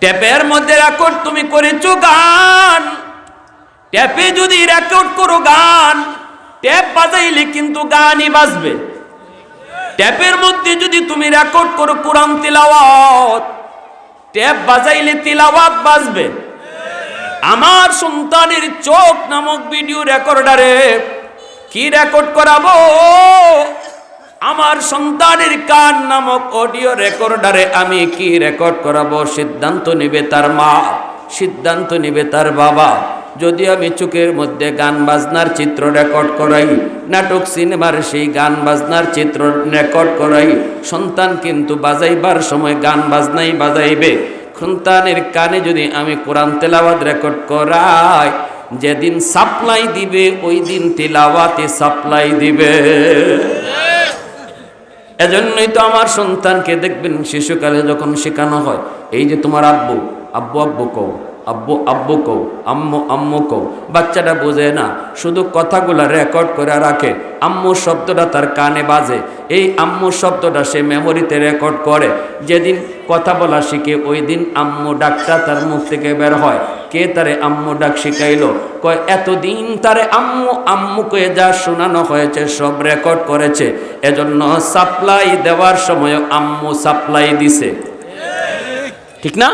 ট্যাপের মধ্যে রেকর্ড তুমি করেছো গান, ট্যাপে যদি রেকর্ড করো গান, ট্যাপ বাজাইলে কিন্তু গানই বাজবে। ট্যাপের মধ্যে যদি তুমি রেকর্ড করো কোরআন তিলাওয়াত, ট্যাপ বাজাইলে তিলাওয়াত বাজবে। আমার সন্তানের চোখ নামক ভিডিও রেকর্ডারে কি রেকর্ড করাবো? আমার সন্তানের কান নামক অডিও রেকর্ডারে আমি কি রেকর্ড করাবো? সিদ্ধান্ত নেবে তার মা, সিদ্ধান্ত নেবে তার বাবা। যদি আমি চোখের মধ্যে গান বাজনার চিত্র রেকর্ড করাই, নাটক সিনেমার সেই গান বাজনার চিত্র রেকর্ড করাই, সন্তান কিন্তু বাজাইবার সময় গান বাজনাই বাজাইবে। সন্তানের কানে যদি আমি কোরআন তেলাওয়াত রেকর্ড করাই, যেদিন সাপ্লাই দিবে ওই দিন তেলাওয়াতে সাপ্লাই দিবে। এজন্যই তো আমার সন্তানকে দেখবেন শিশুকালে যখন শেখানো হয়, এই যে তোমার আব্বু আব্বু আব্বু কও, আব্বু আব্বু কও, আম্মু আম্মু কও। বাচ্চাটা বোঝে না, শুধু কথাগুলো রেকর্ড করে রাখে। আম্মু শব্দটা তার কানে বাজে, এই আম্মু শব্দটা সে মেমোরিতে রেকর্ড করে। যেদিন কথা বলা শিখে ওই দিন আম্মু ডাকটা তার মুখ থেকে বের হয়। কে তারে আম্মু ডাক শিখাইলো? কয় এতদিন তারে আম্মু আম্মু কয়ে যা শোনানো হয়েছে সব রেকর্ড করেছে। এজন্য সাপ্লাই দেওয়ার সময় আম্মু সাপ্লাই দিছে। ঠিক না?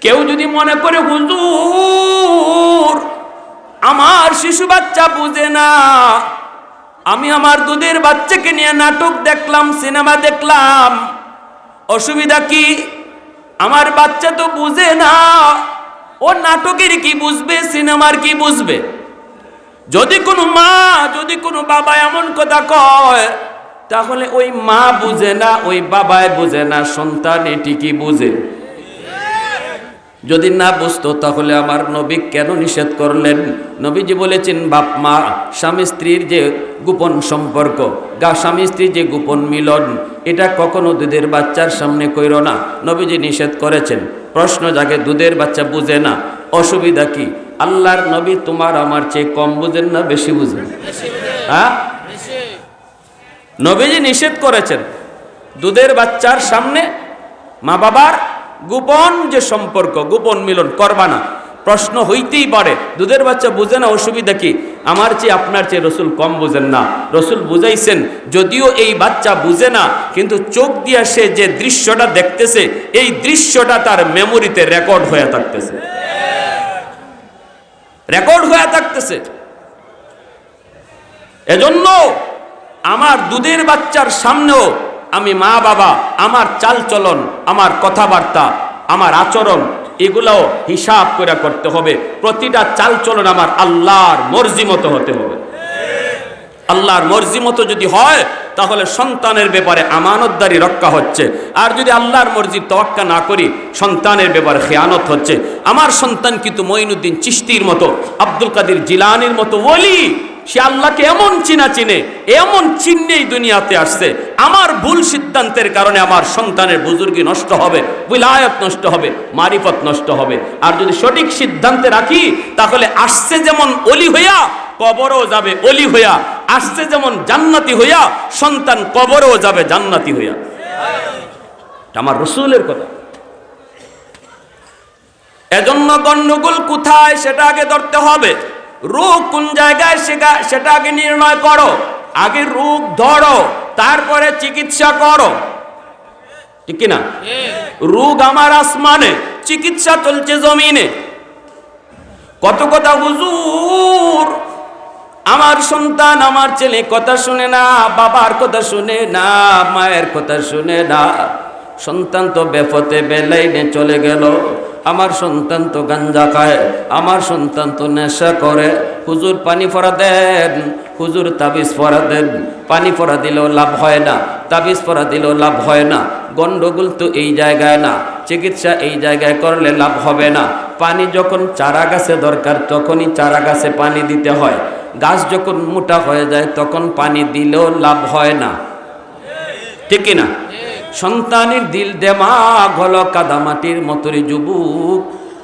কেউ যদি মনে করে হুজুর আমার শিশু বাচ্চা বুঝে না, আমি আমার দুধের বাচ্চাকে নিয়ে নাটক দেখলাম, সিনেমা দেখলাম, অসুবিধা কি? আমার বাচ্চা তো বুঝে না, ও নাটকের কি বুঝবে, সিনেমার কি বুঝবে? যদি কোনো মা, যদি কোনো বাবা এমন কথা কয়, তাহলে ওই মা বুঝে না, ওই বাবাই বুঝে না, সন্তান এটি কি বুঝে? যদি না বুঝতো তাহলে আমার নবী কেন নিষেধ করলেন? নবীজি বলেছেন বাপ মা স্বামী স্ত্রীর যে গোপন সম্পর্ক, স্বামী স্ত্রীর যে গোপন মিলন, এটা কখনো দুধের বাচ্চার সামনে কইরো না। নবীজি নিষেধ করেছেন। প্রশ্ন জাগে, দুধের বাচ্চা বুঝে না, অসুবিধা কি? আল্লাহর নবী তোমার আমার চেয়ে কম বুঝেন না বেশি বুঝেন? হ্যাঁ, নবীজি নিষেধ করেছেন দুধের বাচ্চার সামনে মা বাবার গোপন যে সম্পর্ক, গোপন মিলন করবা না। প্রশ্ন হইতেই পারে, দুধের বাচ্চা বুঝে না, অসুবিধা কি? আমার চেয়ে আপনার চেয়ে রসুল কম বুঝেন না। রসুল বুঝাইছেন, যদিও এই বাচ্চা বুঝে না, কিন্তু চোখ দিয়া সে যে দৃশ্যটা দেখতেছে, এই দৃশ্যটা তার মেমোরিতে রেকর্ড হয়ে থাকতেছে, রেকর্ড হয়ে থাকতেছে। এজন্য আমার দুধের বাচ্চার সামনেও আমি মা বাবা, আমার চাল চলন, আমার কথাবার্তা, আমার আচরণ, এগুলো হিসাব করে করতে হবে। প্রতিটা চাল চলন আমার আল্লাহর মর্জি মতো হতে হবে। আল্লাহর মর্জি মতো যদি হয় তাহলে সন্তানের ব্যাপারে আমানতদারি রক্ষা হচ্ছে। আর যদি আল্লাহর মর্জি তোয়াক্কা না করি, সন্তানের ব্যাপারে খেয়ানত হচ্ছে। আমার সন্তান কিন্তু মঈনুদ্দিন চিশতির মতো, আব্দুল কাদের জিলানির মতো ওলি, সে আল্লাহকে এমন চিনা চিনে, এমন চিহ্নেই দুনিয়াতে আসছে। আমার ভুল সিদ্ধান্তের কারণে আমার সন্তানের বুজুর্গি নষ্ট হবে, বিলায়াত নষ্ট হবে, মারিফত নষ্ট হবে। আর যদি সঠিক সিদ্ধান্তে রাখি তাহলে আসছে যেমন অলি হইয়া, কবরও যাবে অলি হইয়া। আসছে যেমন জান্নাতি হইয়া, সন্তান কবরও যাবে জান্নাতি হইয়া। আমার রাসূলের কথা। এজন্য গন্ডগোল কোথায় সেটা আগে ধরতে হবে। রোগ কোন জায়গায় সেটা আগে নির্ণয় করো। আগে রোগ ধরো, তারপরে চিকিৎসা করো। ঠিক কিনা? রোগ আমার আসমানে, চিকিৎসা চলছে জমিনে। কত কথা হুজুর, আমার সন্তান, আমার ছেলে কথা শুনে না, বাবার কথা শুনে না, মায়ের কথা শুনে না। সন্তান তো বেপথে বেলাইনে চলে গেল, আমার সন্তান তো গাঞ্জা খায়, আমার সন্তান তো নেশা করে। হুজুর পানি ফোড়া দেন, হুজুর তাবিজ ফোড়া দেন। পানি ফোড়া দিলেও লাভ হয় না, তাবিজ ফোড়া দিলেও লাভ হয় না। গন্ডগোল তো এই জায়গায় না, চিকিৎসা এই জায়গায় করলে লাভ হবে না। পানি যখন চারা গাছে দরকার তখনই চারা গাছে পানি দিতে হয়। গাছ যখন মোটা হয়ে যায় তখন পানি দিলেও লাভ হয় না। ঠিক না? সন্তানের দিল দেমাগ হলো কাদামাটির মতোই যুবক,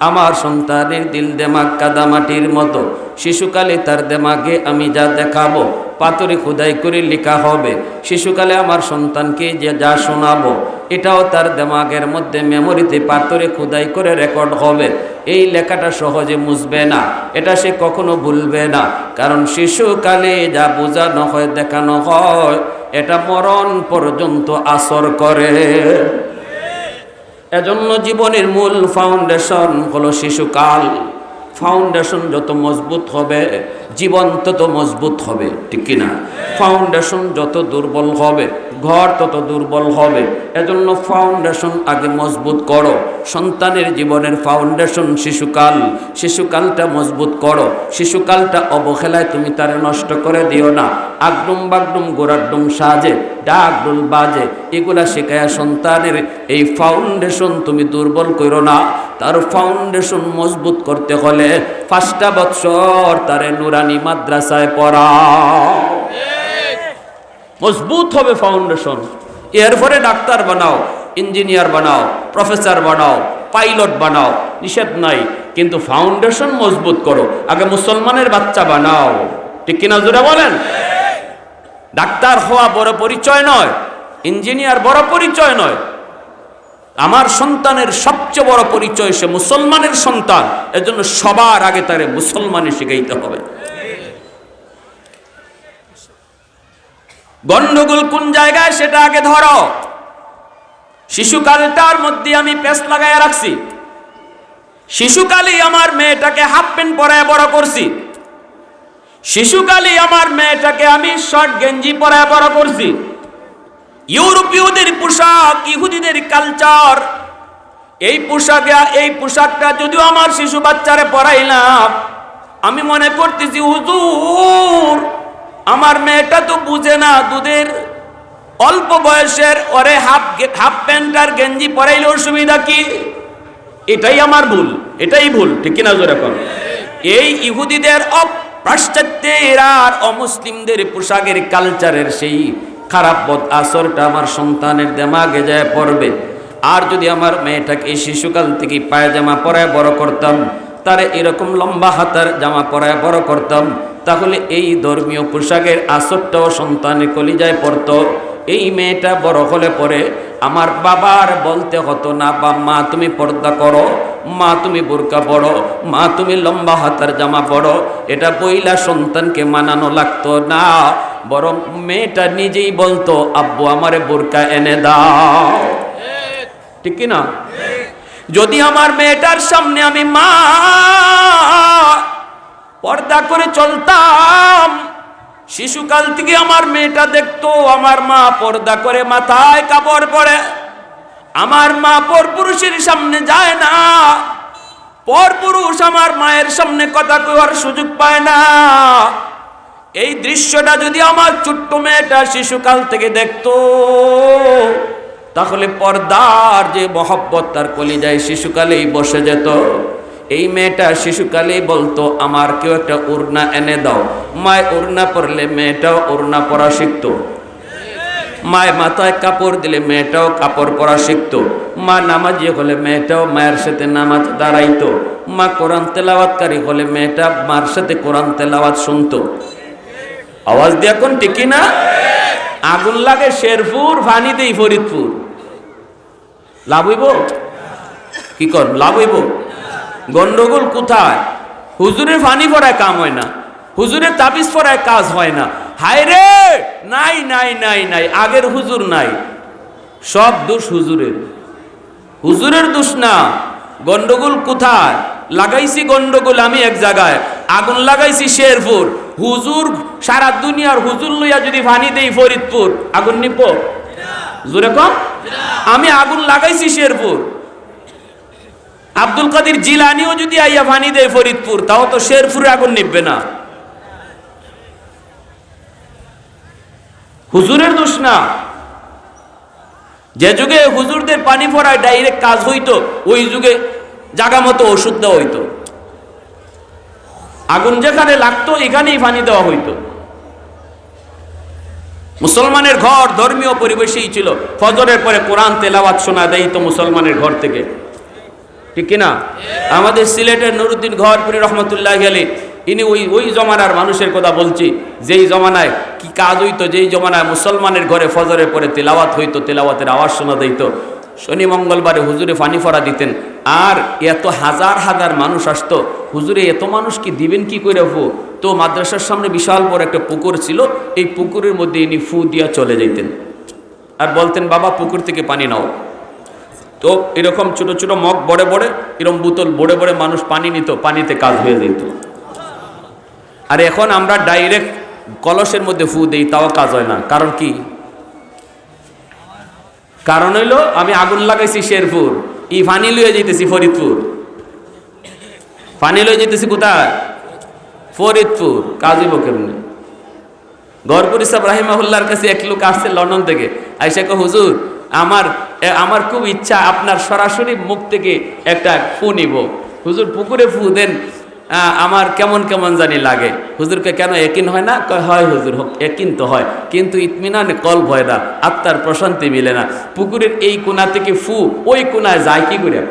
আমার সন্তানের দিল দেমাগ কাদামাটির মতো। শিশুকালে তার দেমাগে আমি যা দেখাবো পাথরে খোদাই করে লেখা হবে। শিশুকালে আমার সন্তানকে যে যা শোনাবো এটাও তার দেমাগের মধ্যে মেমোরিতে পাথরে খোদাই করে রেকর্ড হবে। এই লেখাটা সহজে মুছবে না, এটা সে কখনো ভুলবে না। কারণ শিশুকালে যা বোঝানো হয় দেখানো হয় এটা মরণ পর্যন্ত আসর করে। এজন্য জীবনের মূল ফাউন্ডেশন হলো শিশুকাল। ফাউন্ডেশন যত মজবুত হবে জীবন তত মজবুত হবে, ঠিক কিনা? ফাউন্ডেশন যত দুর্বল হবে ঘর তত দুর্বল হবে। এজন্য ফাউন্ডেশন আগে মজবুত করো। সন্তানের জীবনের ফাউন্ডেশন শিশুকাল। শিশুকালটা মজবুত করো। শিশুকালটা অবহেলায় তুমি তারে নষ্ট করে দিও না। আগডুম বাগডুম গোড়াডুম সাজে ডাকডুল বাজে এগুলা শেখায়া সন্তানের এই ফাউন্ডেশন তুমি দুর্বল করো না। তার ফাউন্ডেশন মজবুত করতে হলে 5টা বছর তারে নুরানি মাদ্রাসায় পড়াও, মজবুত হবে ফাউন্ডেশন। এরপরে ডাক্তার বানাও, ইঞ্জিনিয়ার বানাও, প্রফেসর বানাও, পাইলট বানাও, নিষেধ নাই, কিন্তু ফাউন্ডেশন মজবুত করো। আগে মুসলমানের বাচ্চা বানাও, ঠিক কিনা জোরে বলেন? ডাক্তার হওয়া বড় পরিচয় নয়, ইঞ্জিনিয়ার বড় পরিচয় নয়। আমার সন্তানের সবচেয়ে বড় পরিচয় সে মুসলমানের সন্তান। এজন্য সবার আগে তারে মুসলমানি শিখাইতে হবে। গন্ডগোল কোন জায়গায় সেটা আগে ধরো। শিশুকালটার মধ্যে আমি পেস লাগাইয়া রাখছি। শিশুকালে আমার মেয়েটাকে হাফ প্যান্ট পরায় বড় করছি। শিশুকালে আমার মেয়েটাকে আমি শর্ট গেঞ্জি পরায় বড় করছি। ইউরোপীয়দের পোশাক, ইহুদিদের কালচার, এই পোশাকটা যদিও আমার শিশু বাচ্চারে পরাইলাম, আমি মনে করতেছি হুজুর আমার মেয়েটা তো বুঝে না, দুধের অল্প বয়সের ওরে হাফ প্যান্ট আর গেঞ্জি পরাইলে অসুবিধা কি? এটাই আমার ভুল, এটাই ভুল, ঠিক কিনা জোরে কর? এই ইহুদিদের পাশ্চাত্যের আর অমুসলিমদের পোশাকের কালচারের সেই খারাপ বদ আসরটা আমার সন্তানের দেমাগে যায় পড়বে। আর যদি আমার মেয়েটাকে এই শিশুকাল থেকে পায়জামা পরায় বড় করতাম, তারে এরকম লম্বা হাতার জামা পরায় বড় করতাম, তাহলে এই ধর্মীয় পোশাকের আসরটাও সন্তানের কলিজায় পড়তো। এই মেয়েটা বড় হলে পরে আমার বাবার বলতে হতো না, বা মা তুমি পর্দা করো, মা তুমি বোরকা পড়ো, মা তুমি লম্বা হাতার জামা পড়ো, এটা বইলা সন্তানকে মানানো লাগতো না। বরং মেয়েটা নিজেই বলতো আব্বু আমারে বোরকা এনে দাও, ঠিক কিনা? যদি আমার মেয়েটার সামনে আমি মা পর্দা করে চলতাম, শিশুকাল থেকে আমার মেয়েটা দেখতো আমার মা পর্দা করে মাথায় কাপড় পরে। আমার মা পরপুরুষের সামনে যায় না, পরপুরুষ আমার মায়ের সামনে কথা কওয়ার সুযোগ পায় না। এই দৃশ্যটা যদি আমার ছোট্ট মেয়েটা শিশুকাল থেকে দেখতো, তাহলে পর্দার যে মহব্বত তার কলিজায় শিশুকালেই বসে যেত। এই মেয়েটা শিশুকালেই বলতো আমার কেউ একটা ওড়না এনে দাও। মায় ওড়না পরলে মেয়েটাও ওড়না পরা শিখতো। মায় মাথায় কাপড় দিলে মেয়েটাও কাপড় পরা শিখতো। মা নামাজি হলে মেয়েটাও মায়ের সাথে নামাজ দাঁড়াইতো। মা কোরআন তেলাওয়াতকারী হলে মেয়েটা মার সাথে কোরআন তেলাওয়াত শুনতো। আওয়াজ দিয়ে এখন ঠিকই না? আগুন লাগে শেরপুর, ফানি দেই ফরিদপুর, লাভ হইব? কি কর লাভ হইব? গন্ডগোল কোথায়? হুজুরের ফানি পড়ায় কাম হয় না, হুজুরের তাবিজ পড়ায় কাজ হয় না। হায় রে, নাই নাই নাই নাই, আগের হুজুর নাই, সব দোষ হুজুরের। হুজুরের দোষ না। গন্ডগোল কোথায় লাগাইছি? গন্ডগোল আমি এক জায়গায়, আগুন লাগাইছি শেরপুর। হুজুর সারা দুনিয়ার হুজুর লইয়া যদি ফানি দেই ফরিদপুর, আগুন নিব? জোরে কম। আমি আগুন লাগাইছি শেরপুর। আব্দুল কাদের জিলানিও যদি আইয়া ফানি দেয় ফরিদপুর, তাও তো শেরপুরে আগুন নিবে না। হুজুরের দোষ না। যে যুগে হুজুরদের পানি পড়ায় ডাইরেক্ট কাজ হইতো, ওই যুগে জাগা মতো ওষুধ দেওয়া হইতো। আগুন যেখানে লাগতো এখানেই পানি দেওয়া হইতো। মুসলমানের ঘর ধর্মীয় পরিবেশেই ছিল। ফজরের পরে কোরআন তেলাওয়াত শোনা দেয় তো মুসলমানের ঘর থেকে। ঠিক কিনা? আমাদের সিলেটের নুরুদ্দিন ঘরপুরি রহমতুল্লাহ আলাইহি, ইনি ওই জমানার মানুষের কথা বলছি, যেই জমানায় কি কাজ হইতো, যেই জমানায় মুসলমানের ঘরে ফজরের পরে তেলাওয়াত হইতো, তেলাওয়াতের আওয়াজ শোনা দিত। শনি মঙ্গলবারে হুজুরে পানি ফরা দিতেন, আর এত হাজার হাজার মানুষ আসতো। হুজুরে এত মানুষ কি দিবেন কি করে ফু? তো মাদ্রাসার সামনে বিশাল বড় একটা পুকুর ছিল, এই পুকুরের মধ্যে ইনি ফু দিয়া চলে যাইতেন আর বলতেন, বাবা পুকুর থেকে পানি নাও। তো এরকম ছোট ছোট মগ বড়ে বড়ে, এরকম বোতল বড়ে বড়ে মানুষ পানি নিত, পানিতে কাজ হয়ে যেত। আর এখন আমরা ডাইরেক্ট কলসের মধ্যে ফু দেই, তাও কাজ হয় না। কারণ কি? কারণ হইল আমি আগুন লাগাইছি শেরপুর, পানি লইয়া যেতেছি ফরিদপুর, পানি লইয়া যেতেছি কোথায়? ফরিদপুর। কাজ হইব কেমনি? গড়পুর সাহেব রাহিমাহুল্লাহর কাছে এক লোক আসছে লন্ডন থেকে, আইসা কয়, হুজুর আমার খুব ইচ্ছা আপনার সরাসরি মুখ থেকে একটা ফু নিব। হুজুর পুকুরে ফু দেন, আমার কেমন কেমন জানি লাগে। হুজুরকে কেন একিন হয় না? কয় হয় হুজুর, একিন তো হয়, কিন্তু ইতমিনানে কল ভয় না, আত্মার প্রশান্তি মিলে না। পুকুরের এই কোণা থেকে ফু ওই কোণায় যায় কি করে?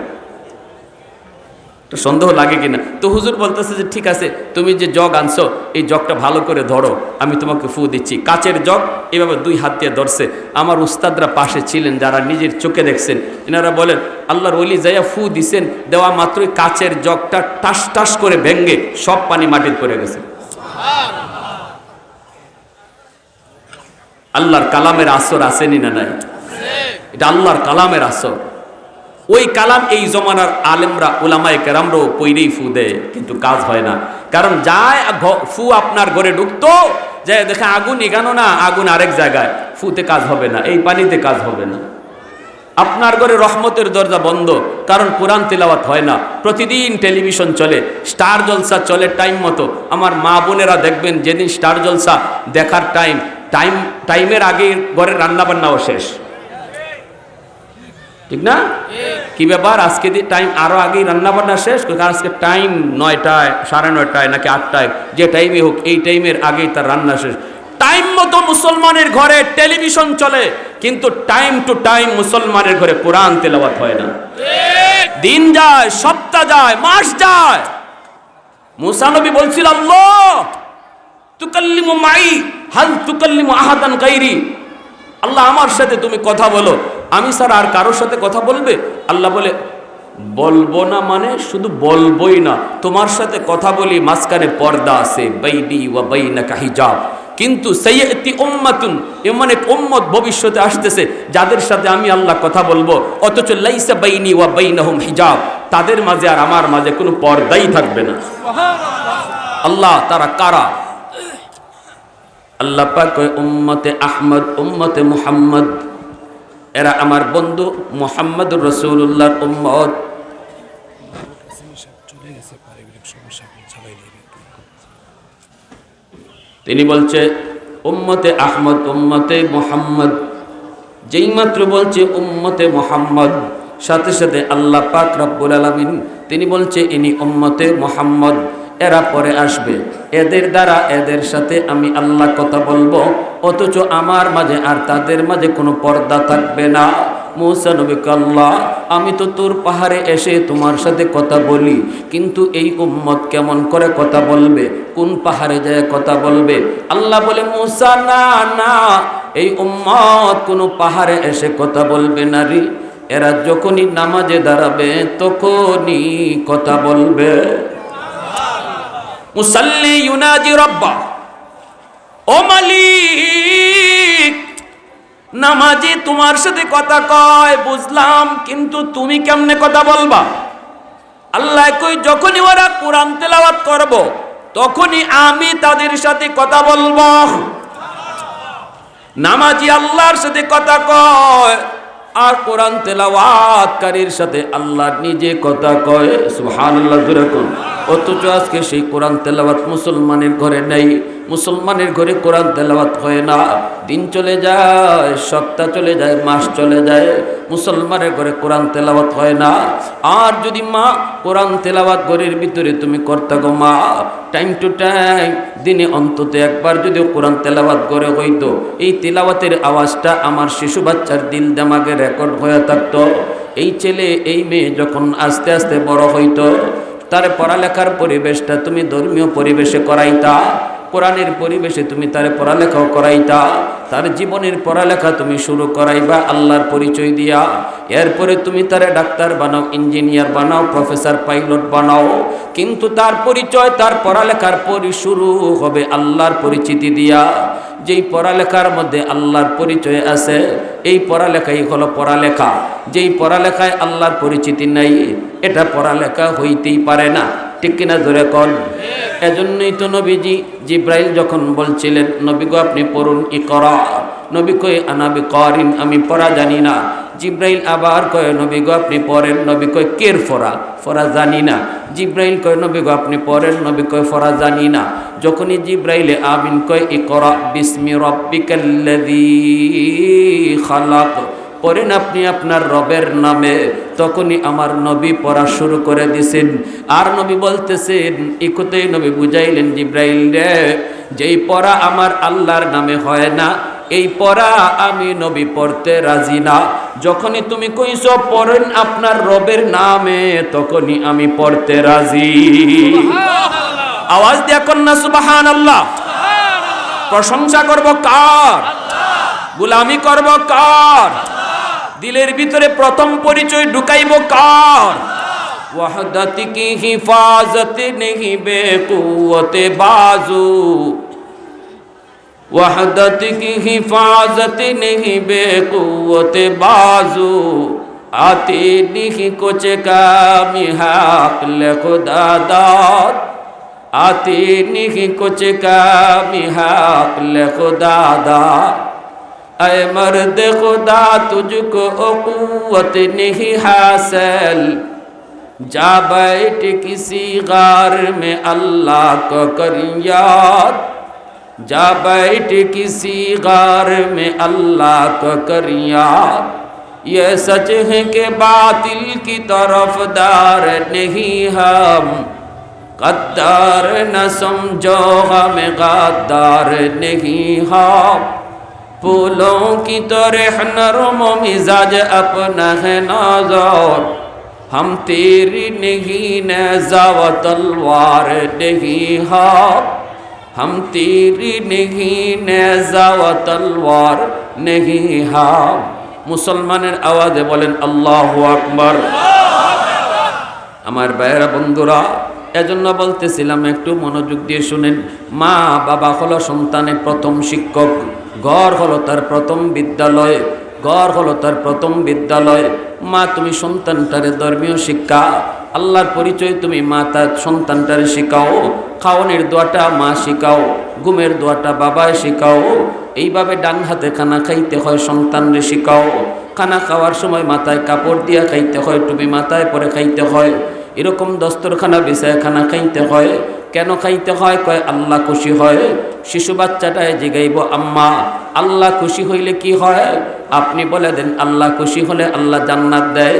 সন্দেহ লাগে কিনা? তো হুজুর বলতেছে যে ঠিক আছে, তুমি যে জগ আনছো এই জগটা ভালো করে ধরো, আমি তোমাকে ফু দিচ্ছি। কাচের জগ, এভাবে দুই হাত দিয়ে ধরছে। আমার উস্তাদরা পাশে ছিলেন, যারা নিজের চোখে দেখছেন, এনারা বলেন আল্লাহর ওলি যাইয়া ফু দিছেন, দেওয়া মাত্রই কাচের জগটা টাস টাস করে ভেঙ্গে সব পানি মাটিতে পড়ে গেছে। আল্লাহর কালামের আসর আসেনি না নাই? এটা আল্লাহর কালামের আসর। ওই কালাম এই জমানার আলেমরা উলামায়ে কেরামরাও পইরেই ফু দেয়, কিন্তু কাজ হয় না। কারণ যায় ফু আপনার ঘরে ঢুকতো, যায় দেখে আগুন এখানো না, আগুন আরেক জায়গায়, ফুতে কাজ হবে না, এই পানিতে কাজ হবে না। আপনার ঘরে রহমতের দরজা বন্ধ, কারণ কোরআন তেলাওয়াত হয় না। প্রতিদিন টেলিভিশন চলে, স্টার জলসা চলে টাইম মতো। আমার মা বোনেরা দেখবেন, যেদিন স্টার জলসা দেখার টাইমের আগে ঘরের রান্নাবান্নাও শেষ, ঠিক না? কি ব্যাপার, আজকে টাইম আরো আগেই রান্না বান্না শেষ, আজকে টাইম 9টায়, 9:30টায় নাকি 8টায়, যে টাইমে হোক এই টাইমের আগেই তার রান্না শেষ। টাইম মতো মুসলমানের ঘরে টেলিভিশন চলে, কিন্তু টাইম টু টাইম মুসলমানের ঘরে কোরআন তেলাওয়াত হয় না। দিন যায়, সপ্তাহ যায়, মাস যায়। মুসা নবী বলছিল, আল্লাহ তুকাল্লিমু মাই হাল তুকাল্লিমু আহাদান গায়রি, আল্লাহ আমার সাথে তুমি কথা বলো, আমি স্যার আর কারোর সাথে কথা বলবে? আল্লাহ বলে, বলবো না মানে শুধু বলবোই না, তোমার সাথে কথা বলি, মাঝখানে পর্দা আছে, বাইনি ওয়া বাইনাকা হিজাব। কিন্তু সাইয়াতি উম্মাতুন, এমন এক উম্মত ভবিষ্যতে আসতেছে যাদের সাথে আমি আল্লাহ কথা বলবো, অথচ লাইসা বাইনি ওয়া বাইনাহুম হিজাব, তাদের মাঝে আর আমার মাঝে কোনো পর্দাই থাকবে না। আল্লাহ তারা কারা? আল্লাহ পাক কয় উম্মতে আহমদ, উম্মতে মুহাম্মদ, এরা আমার বন্ধু মুহাম্মদুর রাসূলুল্লাহর উম্মত। তিনি বলছে উম্মতে আহমদ, উম্মতে মুহাম্মদ। যেই মাত্র বলছে উম্মতে মুহাম্মদ, সাথে সাথে আল্লাহ পাক রব্বুল আলামিন তিনি বলছে ইনি উম্মতে মুহাম্মদ, এরা পরে আসবে, এদের দ্বারা এদের সাথে আমি আল্লাহ কথা বলবো, অথচ আমার মাঝে আর তাদের মাঝে কোনো পর্দা থাকবে না। মুসা নবীকে, আল্লাহ আমি তো তোর পাহাড়ে এসে তোমার সাথে কথা বলি, কিন্তু এই উম্মত কেমন করে কথা বলবে, কোন পাহাড়ে যায় কথা বলবে? আল্লাহ বলে, মুসা না না, এই উম্মত কোনো পাহাড়ে এসে কথা বলবে না রে, এরা যখনই নামাজে দাঁড়াবে তখনই কথা বলবে। মুসাল্লি ইউনাজি রাব্বা, ও মালিক, নামাজি তোমার সাথে কথা কয় বুঝলাম, কিন্তু তুমি কেমনে কথা বলবা? আল্লাহ কই, যখনই ওরা কোরআন তেলাওয়াত করব তখনই আমি তাদের সাথে কথা বলবো। নামাজি আল্লাহর সাথে কথা কয়, আর কোরআন তেলাওয়াতকারীর সাথে আল্লাহ নিজে কথা কয়। সুবহানাল্লাহ জোরে কোন। অথচ আজকে সেই কোরআন তেলাওয়াত মুসলমানের ঘরে নেই, মুসলমানের ঘরে কোরআন তেলাওয়াত হয় না। দিন চলে যায়, সপ্তাহ চলে যায়, মাস চলে যায়, মুসলমানের ঘরে কোরআন তেলাওয়াত হয় না। আর যদি মা কোরআন তেলাওয়াত ঘরের ভিতরে তুমি করতে গো মা, টাইম টু টাইম দিনে অন্তত একবার যদি কোরআন তেলাওয়াত করে হইতো, এই তেলাওয়াতের আওয়াজটা আমার শিশু বাচ্চার দিল দিমাগে রেকর্ড হয়ে থাকতো, এই ছেলে এই মেয়ে যখন আস্তে আস্তে বড় হইতো, তার পড়ালেখার পরিবেশটা তুমি ধর্মীয় পরিবেশে করাইতা, কোরআনের পরিবেশে তুমি তার পড়ালেখাও করাইতা, তার জীবনের পড়ালেখা তুমি শুরু করাইবা আল্লাহর পরিচয় দিয়া। এরপরে তুমি তারে ডাক্তার বানাও, ইঞ্জিনিয়ার বানাও, প্রফেসর, পাইলট বানাও, কিন্তু তার পরিচয়, তার পড়ালেখার শুরু হবে আল্লাহর পরিচিতি দিয়া। যেই পড়ালেখার মধ্যে আল্লাহর পরিচয় আছে, এই পড়ালেখাই হলো পড়ালেখা। যেই পড়ালেখায় আল্লাহর পরিচিতি নাই, এটা পড়ালেখা হইতেই পারে না। ঠিক কিনা ধরে কন? এজন্যই তো নবীজি জিব্রাইল যখন বলছিলেন, নবী গো আপনি পড়ুন, ইকরা, নবী কয় আনা বিকারিন, আমি পড়া জানি না। জিব্রাইল আবার কয় নবী গো আপনি পড়েন, নবী কয় কের ফরা, ফরা জানি না। জিব্রাইল কয় নবী গো আপনি পড়েন, নবী কয় ফরা জানি না। যখনই জিব্রাইলে আমিন কয় ইকরা বিসমি রাব্বিকাল্লাযী খালাক, পড়েন আপনি আপনার রবের নামে, তখনই আমার নবী পড়া শুরু করে দিছেন। আর নবী বলতেছেন, ইকতেই নবী বুঝাইলেন জিব্রাইল রে, যেই পড়া আমার আল্লাহর নামে হয় না, এই পড়া আমি নবী পড়তে রাজি না। যখনই তুমি কইছো পড়েন আপনার রবের নামে, তখনই আমি পড়তে রাজি। আওয়াজ দিয়া কন্যা সুবহানাল্লাহ। প্রশংসা করব কার? গোলামি করব কার? দিলের ভিতরে প্রথম পরিচয় ঢুকাইব কার? ওয়াহদাত কি হিফাজত নেহি বেকুওতে বাজু, ওয়াহদাত কি হিফাজত নেহি বেকুওতে বাজু, আতে নিহি কুছ কামি হাক লে খুদা দাদ, आते नहीं कुछ कामी हक ले खुदा दा, ऐ मर्द खुदा तुझको क़ुव्वत नहीं हासिल, जा बैठ किसी गार में अल्लाह को कर याद, जा बैठ किसी गार में अल्लाह को कर याद, ये सच है कि बातिल की तरफदार नहीं हम, गद्दार न समझो हमें गद्दार नहीं हम, फूलों की तरह नरम मिजाज अपना है नाज़ुर, हम तेरी नहीं नेज़ा व तलवार नहीं हम, हम तेरी नहीं नेज़ा व तलवार नहीं हम। मुसलमाনের আওয়াজে বলেন আল্লাহু আকবার। আমার ভাইরা বন্ধুরা, এজন্য বলতেছিলাম একটু মনোযোগ দিয়ে শুনেন। মা বাবা হলো সন্তানের প্রথম শিক্ষক, ঘর হলো তার প্রথম বিদ্যালয়, ঘর হলো তার প্রথম বিদ্যালয়। মা তুমি সন্তানটারে ধর্মীয় শিক্ষা, আল্লাহর পরিচয় তুমি মা তার সন্তানটারে শিখাও, খাওয়ানোর দোয়াটা মা শিখাও, ঘুমের দোয়াটা বাবায় শিখাও। এইভাবে ডান হাতে খানা খাইতে হয় সন্তানরে শিখাও। খানা খাওয়ার সময় মাথায় কাপড় দিয়া খাইতে হয়, টুপি মাথায় পরে খাইতে হয়। এরকম দস্তরখানা বিছায় খানা খাইতে হয়। কেন খাইতে হয়? কয় আল্লাহ খুশি হয়। শিশু বাচ্চাটায় জিগাইব আম্মা আল্লাহ খুশি হইলে কি হয়? আপনি বলে দেন আল্লাহ খুশি হলে আল্লাহ জান্নাত দেয়।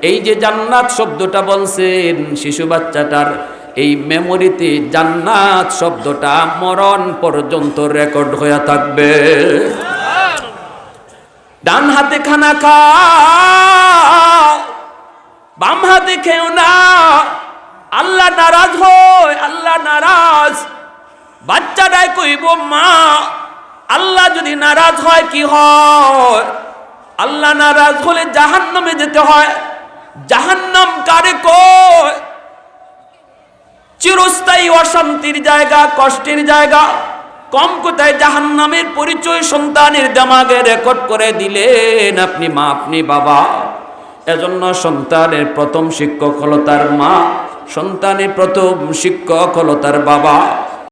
এই যে জান্নাত শব্দটা বলছেন, শিশু বাচ্চাটার এই মেমোরিতে জান্নাত শব্দটা মরণ পর্যন্ত রেকর্ড হয়ে থাকবে। ডান হাতে খানা খাও, বাম হাতে খেও না। আল্লাহ নারাজ হয়, আল্লাহ নারাজ। বাচ্চাটাই কইব মা আল্লাহ যদি নারাজ হয় কি হয়? আল্লাহ নারাজ হলে জাহান্নামে যেতে হয়। জাহান্নাম কারে কয়? চিরস্থায়ী অশান্তির জায়গা, কষ্টের জায়গা। কম কোথায় জাহান্নামের পরিচয় সন্তানের দিমাগে রেকর্ড করে দিলেন আপনি মা, আপনি বাবা। এজন্য সন্তানের প্রথম শিক্ষক হলো তার মা, সন্তানের প্রথম শিক্ষক হলো তার বাবা।